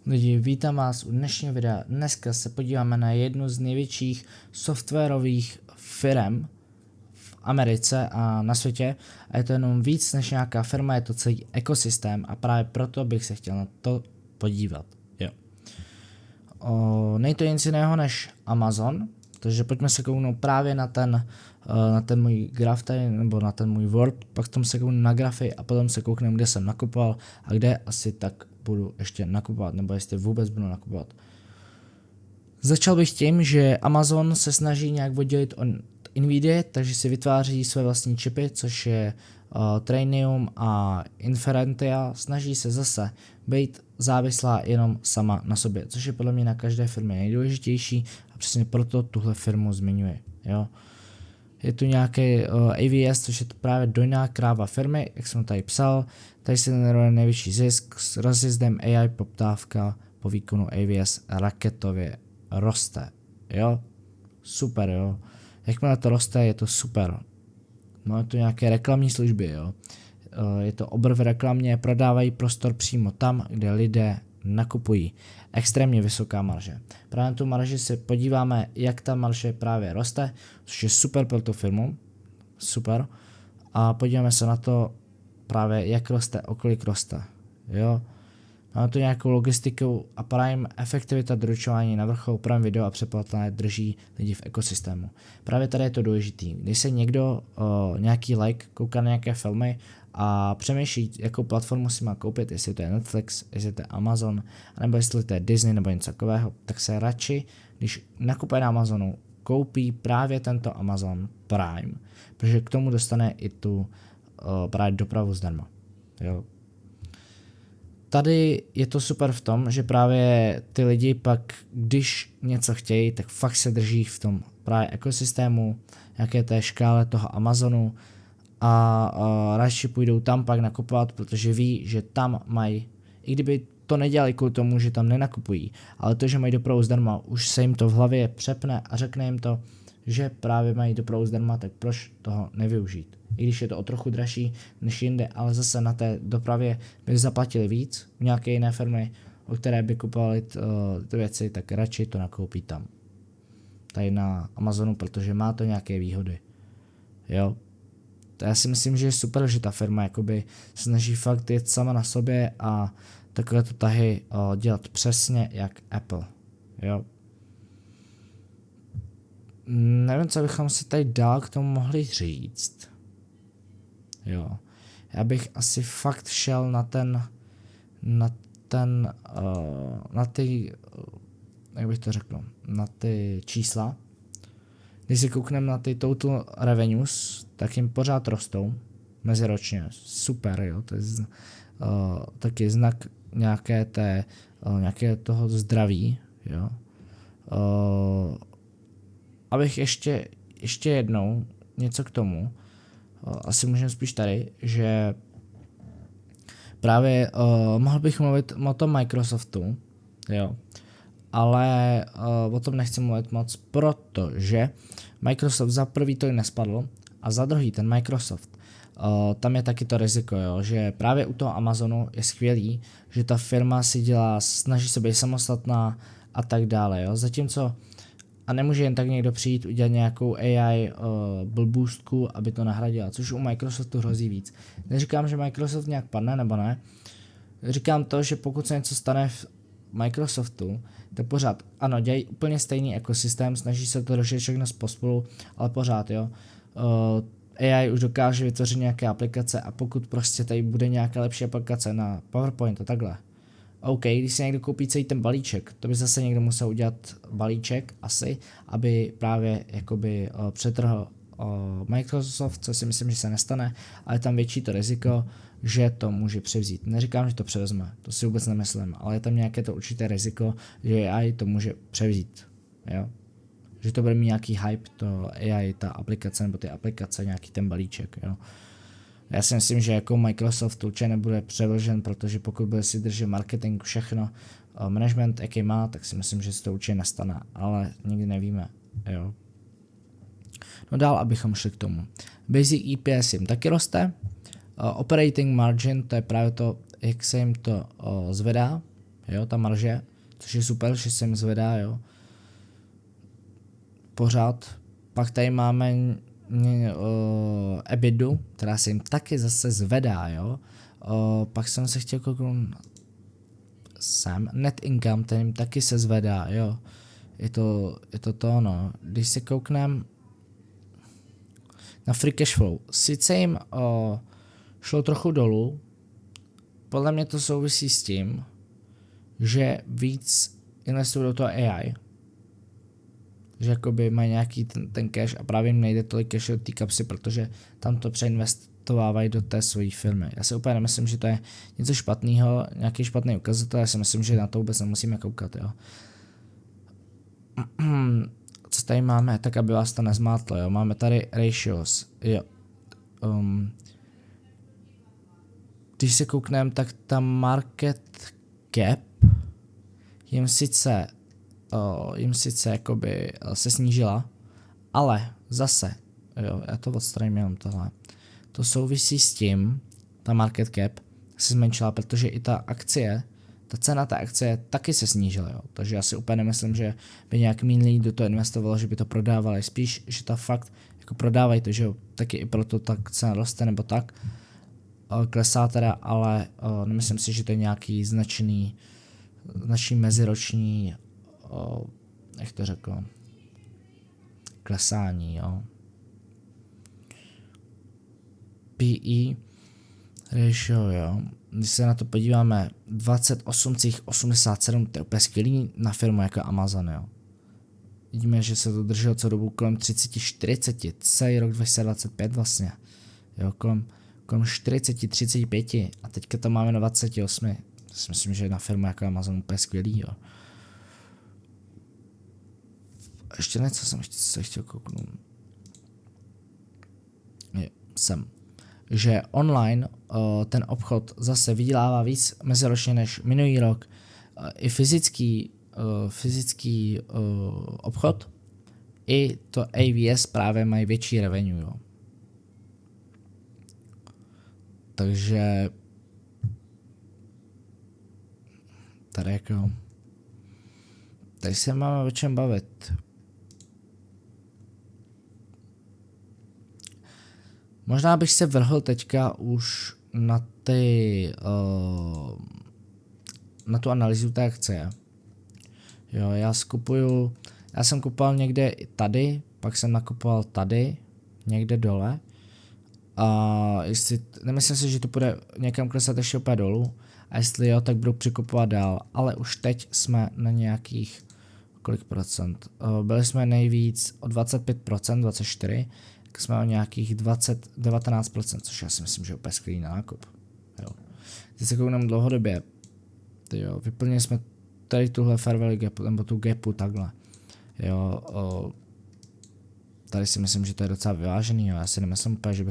Lidi, vítám vás u dnešního videa. Dneska se podíváme na jednu z největších softwarových firm v Americe a na světě. A je to jenom víc než nějaká firma, je to celý ekosystém a právě proto bych se chtěl na to podívat. Jo. Není to nic jiného než Amazon, takže pojďme se kouknout právě na ten můj graf tady, nebo na ten můj Word, pak tam se kouknu na grafy a potom se koukneme, kde jsem nakupoval a kde asi tak budu ještě nakupovat, nebo jestli vůbec budu nakupovat. Začal bych tím, že Amazon se snaží nějak oddělit od Nvidia, takže si vytváří své vlastní čipy, což je Trainium a Inferentia. Snaží se zase být závislá jenom sama na sobě, což je podle mě na každé firmě nejdůležitější a přesně proto tuhle firmu zmiňuji. Jo. Je tu nějaký AWS, což je to právě dojná kráva firmy, jak jsem tady psal. Tady se generuje největší zisk, s rozjezdem AI poptávka po výkonu AWS raketově roste. Jo, super, jo. Jakmile to roste, je to super. Máme tu nějaké reklamní služby, jo. Je to obr v reklamě, prodávají prostor přímo tam, kde lidé nakupují. Extrémně vysoká marže. Právě na tu marži se podíváme, jak ta marže právě roste, což je super pro tu firmu. Super. A podíváme se na to právě, jak roste, o kolik roste. Jo. Máme tu nějakou logistiku a Prime efektivita doručování na vrchol, Prime video a přeplatné drží lidi v ekosystému. Právě tady je to důležitý. Když se někdo nějaký like kouká na nějaké filmy a přemýšlí, jakou platformu si má koupit, jestli to je Netflix, jestli to je Amazon, nebo jestli to je Disney nebo něco takového, tak se radši, když nakupuje na Amazonu, koupí právě tento Amazon Prime, protože k tomu dostane i tu právě dopravu zdarma. Jo. Tady je to super v tom, že právě ty lidi pak, když něco chtějí, tak fakt se drží v tom právě ekosystému, nějaké té škále toho Amazonu a radši půjdou tam pak nakupovat, protože ví, že tam mají, i kdyby to nedělali kvůli tomu, že tam nenakupují, ale to, že mají dopravu zdarma, už se jim to v hlavě přepne a řekne jim to, že právě mají dopravu zdarma, tak proč toho nevyužít. I když je to o trochu dražší než jinde, ale zase na té dopravě by zaplatili víc v nějaké jiné firmy, o které by kupovali ty věci, tak radši to nakoupí tam. Tady na Amazonu, protože má to nějaké výhody. Jo. To já si myslím, že je super, že ta firma jakoby snaží fakt jet sama na sobě a takovéto tahy dělat přesně jak Apple. Jo. Nevím, co bychom si tady dál k tomu mohli říct. Jo. Já bych asi fakt šel na ty, jak bych to řekl, na ty čísla. Když si koukneme na ty total revenues, tak jim pořád rostou meziročně. Super, jo. To je taky znak nějaké toho zdraví, jo. Abych ještě jednou něco k tomu, asi můžeme spíš tady, že právě mohl bych mluvit o tom Microsoftu, jo, ale o tom nechci mluvit moc, protože Microsoft za prvý to nespadl a za druhý ten Microsoft, tam je taky to riziko, jo, že právě u toho Amazonu je skvělý, že ta firma si snaží se být samostatná a tak dále, jo, zatímco a nemůže jen tak někdo přijít, udělat nějakou AI blbůstku, aby to nahradila, což u Microsoftu hrozí víc. Neříkám, že Microsoft nějak padne, nebo ne. Říkám to, že pokud se něco stane v Microsoftu, tak pořád, ano, dělají úplně stejný ekosystém, snaží se to držet všechno pospolu, ale pořád, jo. AI už dokáže vytvořit nějaké aplikace a pokud prostě tady bude nějaká lepší aplikace na PowerPoint a takhle, OK, když si někdo koupí celý ten balíček, to by zase někdo musel udělat balíček asi, aby právě jakoby přetrhl Microsoft, co si myslím, že se nestane, ale je tam větší to riziko, že to může převzít. Neříkám, že to převezme, to si vůbec nemyslím, ale je tam nějaké to určité riziko, že AI to může převzít, jo. Že to bude mít nějaký hype, to AI, ta aplikace nebo ty aplikace, nějaký ten balíček, jo. Já si myslím, že jako Microsoft určitě nebude převržen, protože pokud bude si držet marketing, všechno, management, jaký má, tak si myslím, že se to určitě nestane, ale nikdy nevíme, jo. No dál, abychom šli k tomu. Basic EPS jim taky roste, operating margin, to je právě to, jak se jim to zvedá, jo, ta marže, což je super, že se jim zvedá, jo. Pořád. Pak tady máme EBITDu, která se jim taky zase zvedá, jo. Pak jsem se chtěl kouknout sem, net income, ten jim taky se zvedá, jo. Je to, no. Když se kouknem na free cash flow, sice jim šlo trochu dolů, podle mě to souvisí s tím, že víc investují do toho AI, že jakoby mají nějaký ten cash a právě jim nejde tolik cash do té kapsy, protože tam to přeinvestovávají do té své firmy. Já si úplně nemyslím, že to je něco špatného, nějaký špatný ukazatel, já si myslím, že na to vůbec nemusíme koukat, jo. Co tady máme, tak aby vás to nezmátlo, jo. Máme tady ratios, jo. Když se koukneme, tak ta market cap jim sice jakoby se snížila, ale zase, jo, já to odstraním jenom tohle. To souvisí s tím, ta market cap se zmenšila, protože i ta akcie, ta cena té akcie taky se snížila, jo. Takže já si úplně nemyslím, že by nějak méně lidí do toho investovalo, že by to prodávali. Spíš, že ta fakt jako prodávají to, že jo, taky i proto ta cena roste nebo tak. Klesá teda, ale nemyslím si, že to je nějaký značný meziroční, jak to řekl, klesání, jo. PE ratio, jo. Když se na to podíváme, 28,87, to je úplně skvělý na firmu jako Amazon, jo. Vidíme, že se to drželo co dobu kolem 30-40, celý rok 2025 vlastně, jo, kolem 40-35 a teďka to máme na 28. Já si myslím, že na firmu jako Amazon úplně skvělý, jo. Ještě něco jsem se chtěl kouknout. Jsem. Že online ten obchod zase vydělává víc meziročně než minulý rok. I fyzický obchod, i to AVS právě mají větší revenue, jo. Takže tady se máme o čem bavit. Možná bych se vrhl teďka už na na tu analýzu té akce. Jo, já jsem kupoval někde tady, pak jsem nakupoval tady, někde dole. A nemyslím si, že to bude někam klesat ještě úplně dolů. A jestli jo, tak budu přikupovat dál. Ale už teď jsme na nějakých, kolik procent? Byli jsme nejvíc o 25%, 24%. Tak jsme o nějakých 19%, což já si myslím, že je úplně skvělý nákup. Jo. Teď se koukneme dlouhodobě. Jo, vyplnili jsme tady tuhle fair value gapu, nebo tu gapu takhle. Jo, tady si myslím, že to je docela vyvážený, jo. Já si nemyslím úplně, že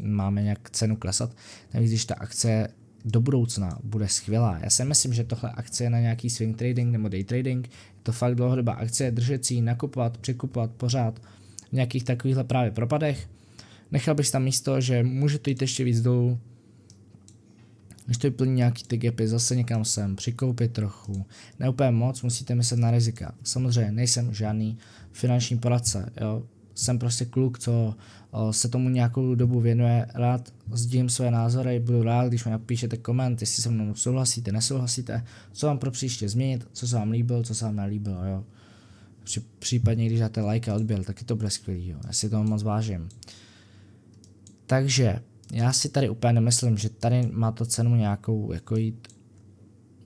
máme nějak cenu klesat. Navíc, když ta akce do budoucna bude skvělá. Já si myslím, že tohle akce je na nějaký swing trading nebo day trading. Je to fakt dlouhodobá akce, držet si ji, nakupovat, překupovat pořád v nějakých takovýchhle právě propadech. Nechal bych tam místo, že může to jít ještě víc dolů. Když to vyplní nějaký ty gapy, zase někam sem, přikoupit trochu. Ne úplně moc, musíte myslet na rizika. Samozřejmě nejsem žádný finanční poradce, jo. Jsem prostě kluk, co se tomu nějakou dobu věnuje, rád sdílím své názory, budu rád, když mi napíšete koment, jestli se mnou souhlasíte, nesouhlasíte, co vám pro příště změnit, co se vám líbilo, co se vám nelíbilo, jo. Případně, když dáte like a odběr, taky to bude skvělý, jo. Já si toho moc vážím. Takže já si tady úplně nemyslím, že tady má to cenu nějakou, jako jít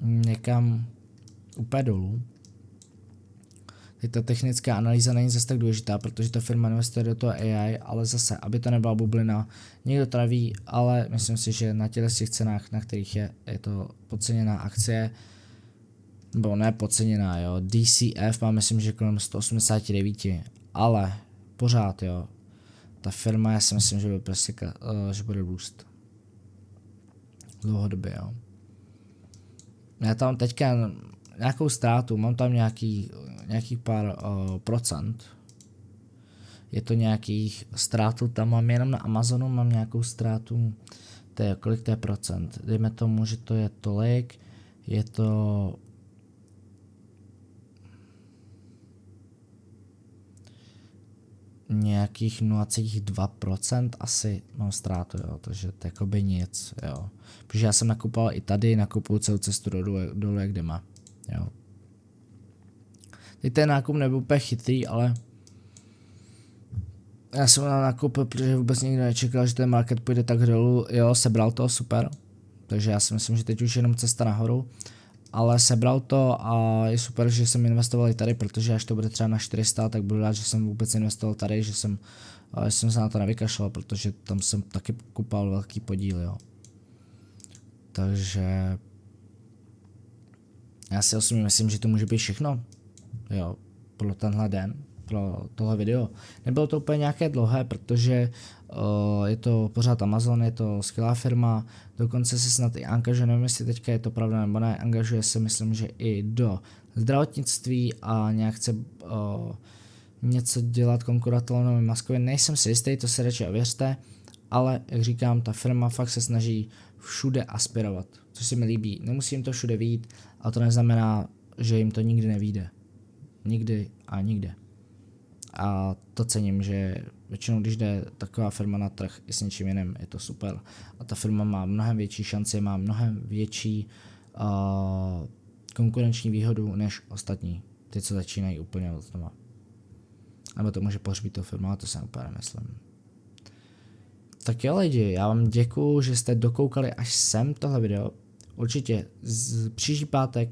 někam úplně dolů. Teď ta technická analýza není zase tak důležitá, protože ta firma investuje do toho AI, ale zase, aby to nebyla bublina, někdo to neví, ale myslím si, že na těch cenách, na kterých je to podceněná akcie, nebo ne podceněná, jo, DCF má myslím, že kolem 189, ale pořád, jo, ta firma, já si myslím, že bude prostě, že bude růst. Dlouhodobě, jo. Já tam teďka nějakou ztrátu, mám tam nějakých pár procent. Je to nějakých ztrátů, tam mám jenom na Amazonu, mám nějakou ztrátu, kolik to je procent. Dejme tomu, že to je tolik, je to nějakých 0,2% asi mám ztrátu, jo, takže to jakoby nic, jo. Protože já jsem nakupoval i tady, nakupuju celou cestu dolů jak jdeme, jo. Teď ten nákup nebyl úplně chytrý, ale já jsem na nakoupil, protože vůbec nikdo nečekal, že ten market půjde tak dolů, jo, sebral to, super. Takže já si myslím, že teď už jenom cesta nahoru, ale sebral to a je super, že jsem investoval i tady, protože až to bude třeba na 400, tak budu rád, že jsem vůbec investoval tady, že jsem se na to nevykašlal, protože tam jsem taky kupoval velký podíl, jo. Takže já si osobně myslím, že to může být všechno, jo, pro tenhle den, pro tohle video. Nebylo to úplně nějaké dlouhé, protože je to pořád Amazon, je to skvělá firma, dokonce se snad i angažuje, nevím jestli teďka je to pravda nebo ne, angažuje se myslím, že i do zdravotnictví a nějak chce něco dělat konkuratelnou maskově, nejsem si jistý, to se radši ověřte, ale jak říkám, ta firma fakt se snaží všude aspirovat, což se mi líbí, nemusí jim to všude vyjít, ale to neznamená, že jim to nikdy nevyjde. Nikdy a nikde. A to cením, že většinou, když jde taková firma na trh i s něčím jiným, je to super. A ta firma má mnohem větší šanci, má mnohem větší konkurenční výhodu než ostatní. Ty, co začínají úplně od doma. Nebo to může pohřbít tu firmu, ale to se úplně nemyslím. Tak jo lidi, já vám děkuju, že jste dokoukali až sem tohle video. Určitě příští pátek,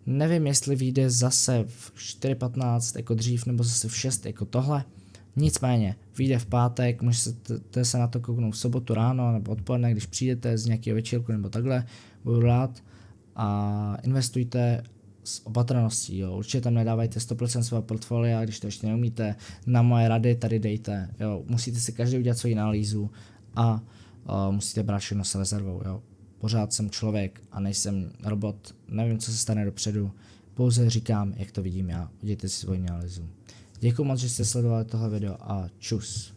nevím, jestli vyjde zase v 4.15 jako dřív, nebo zase v 6 jako tohle. Nicméně, vyjde v pátek, můžete se na to kouknout v sobotu ráno nebo odpoledne, když přijdete z nějakého večírku nebo takhle, budu rád. A investujte s opatrností, jo. Určitě tam nedávajte 100% svého portfolia, když to ještě neumíte, na moje rady tady dejte, jo. Musíte si každý udělat svoji analýzu a musíte brát všechno s rezervou, jo. Pořád jsem člověk a nejsem robot, nevím, co se stane dopředu, pouze říkám, jak to vidím já, udělejte si svoji analýzu. Děkuji moc, že jste sledovali tohle video a čus.